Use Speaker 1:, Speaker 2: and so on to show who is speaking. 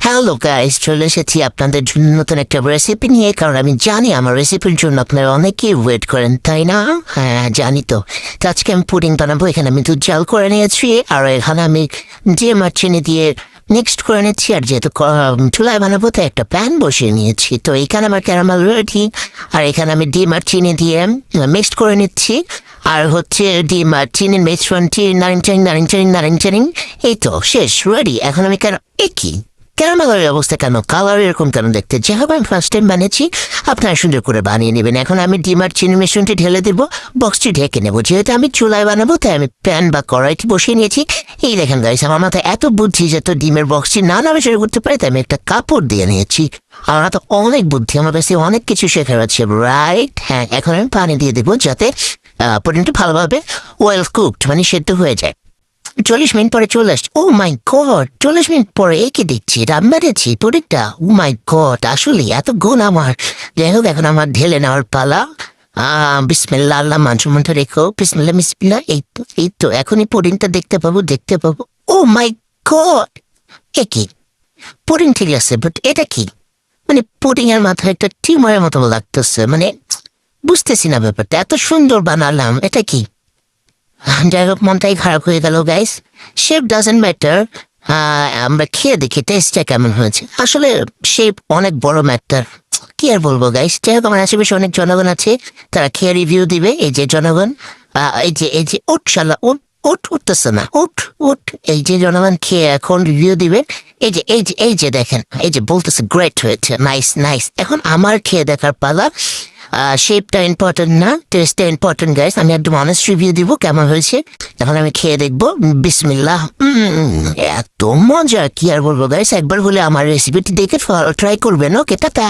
Speaker 1: Hello guys, চলে এসেছি আপনাদের জন্য নতুন একটা রেসিপি নিয়ে। কারণ আমি জানি আমার রেসিপির জন্য আপনারা অনেকেই ওয়েট করেন, তাই না? হ্যাঁ, জানি তো। তো আজকে আমি পুডিং বানাবো। এখানে আমি দুধ জাল করে নিয়েছি, আর এখানে আমি ডিম আর চিনি দিয়ে মিক্সড করে নিচ্ছি। আর যেহেতু চুলায় বানাবো, তো একটা প্যান বসিয়ে নিয়েছি। তো এখানে আমার ক্যারামেল রেডি, আর এখানে আমি ডিম আর চিনি দিয়ে মিক্সড করে নিচ্ছি। আর হচ্ছে ডিম আর চিনির মিশ্রণটি নারিং এই তো শেষ, রেডি। এখন আমি কি ক্যারামেলের অবস্থা কেন, কালার এরকম কেন দেখতে? যেভাবে আমি ফার্স্ট টাইম বানিয়েছি আপনারা সুন্দর করে বানিয়ে নেবেন। এখন আমি ডিম আর চিনি মিশ্রণটি ঢেলে দেবো, বক্সটি ঢেকে নেবো। যেহেতু আমি চুলায় বানাবো, তাই আমি প্যান বা কড়াইটি বসিয়ে নিয়েছি। এই দেখেন গাইস, আমার মাথায় এত বুদ্ধি যে তো ডিমের বক্সটি না নাড়াচাড়া করতে পারে, তাই আমি একটা কাপড় দিয়ে নিয়েছি। আমার হাতে অনেক বুদ্ধি, আমার কাছে অনেক কিছু শেখার আছে, রাইট? হ্যাঁ, এখন আমি পানি দিয়ে দেবো যাতে পুডিংটা ভালোভাবে ওয়েল কুকড, মানে সেদ্ধ হয়ে যায়। 40 মিনিট পরে চলে আসছে। ও মাই গড, 40 মিনিট পরে একে দেখছি রান্না দিচ্ছি পুডিংটা। ও মাই গড, আসলে এত গুণ আমার। যাই হোক, এখন আমার ঢেলে নেওয়ার পালা। বিসমিল্লাহ, আল্লাহ মানসম্মত রেখো। বিসমিল্লাহ বিসমিল্লাহ। এই তো এখনই পুডিংটা দেখতে পাবো। ও মাই গড, এ কি? পুডিং ঠিক আছে, বাট এটা কি? মানে পুডিং এর মাথায় একটা টিউমারের মতো লাগতেছে, মানে বুঝতেছি না ব্যাপারটা। এত সুন্দর বানালাম, এটা কি? যাই হোক, মনটাই খারাপ হয়ে গেল গাইস। শেপ ডাজেন্ট ম্যাটার, আমরা খেয়ে দেখি টেস্টটা কেমন হয়েছে। আসলে শেপ অনেক বড় ম্যাটার, কি আর বলবো গাইস। যাই হোক, আমার আশেপাশে অনেক জনগণ আছে, তারা খেয়ে রিভিউ দিবে। এই যে জনগণ, এই যে উঠ শালা, উঠতেছে না, উঠ। এই যে জনগণ খেয়ে এখন রিভিউ দিবে। এই যে দেখেন, এই যে বলতেছে গ্রেট হয়েছে, নাইস। এখন আমার খেয়ে দেখার পালা। শেপটা ইম্পর্টেন্ট না, টেস্টটা ইম্পর্টেন্ট গাইস। আমি একদম অনেস্ট রিভিউ দিব কেমন হয়েছে। এখন আমি খেয়ে দেখবো। বিসমিল্লাহ। এত মজা, কি আর বলবো গাইস। একবার হলে আমার রেসিপিটি দেখে ট্রাই করবেন। ওকে, টাটা।